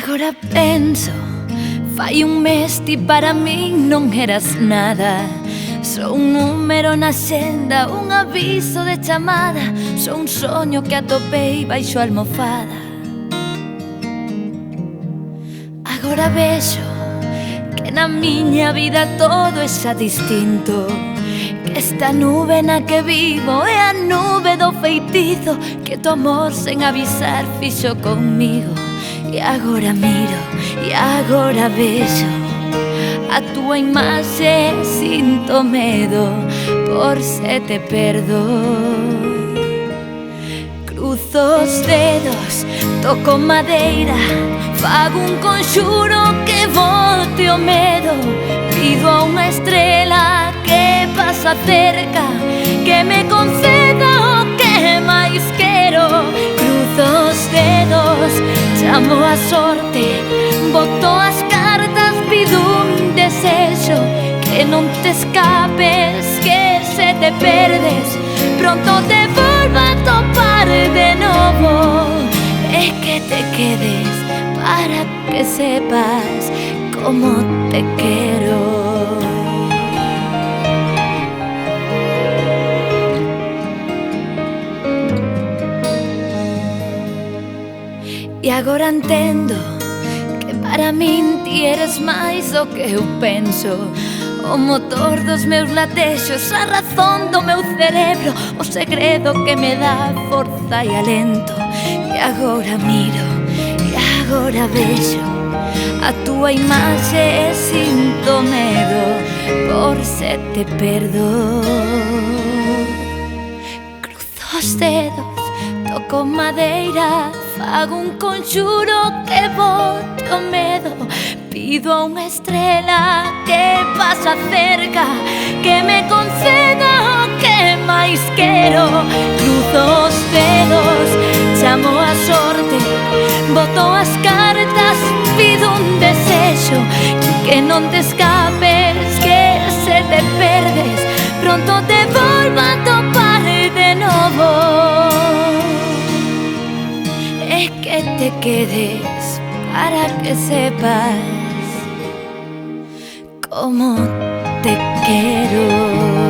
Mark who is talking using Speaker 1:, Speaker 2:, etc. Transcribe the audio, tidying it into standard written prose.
Speaker 1: agora penso, fai un mes ti para min non eras nada. Sou un número na xenda, un aviso de chamada, sou un soño que atopei baixo a almofada. Agora vexo que na miña vida todo é xa distinto, que esta nube na que vivo é a nube do feitizo que tu amor sen avisar fixo conmigo. E agora miro, e agora vexo a túa imaxe, sinto medo por se te perdo. Cruzo os dedos, toco madeira, fago un conxuro que bote o medo. Pido a unha estrela que pasa cerca que me conceda o que máis quero. Cruzo os dedos, chamo a sorte, boto as cartas, pido un desexo, que non te escapes, que se te perdes pronto te volva a topar de novo, e que te quedes para que sepas como te quero. E agora entendo que para min ti eres máis do que eu penso, o motor dos meus latexos, a razón do meu cerebro, o segredo que me dá forza e alento. E agora miro, e agora vexo a túa imaxe e sinto medo por se te perdo. Cruzo os dedos, toco madeira, fago un conxuro que bote o medo. Pido a unha estrela que pasa cerca que me conceda o que máis quero. Cruzo os dedos, chamo a sorte, boto as cartas, pido un desexo, que non te escapes, que se te perdes pronto te volva a topar de novo, e que te quedes para que sepas como te quiero.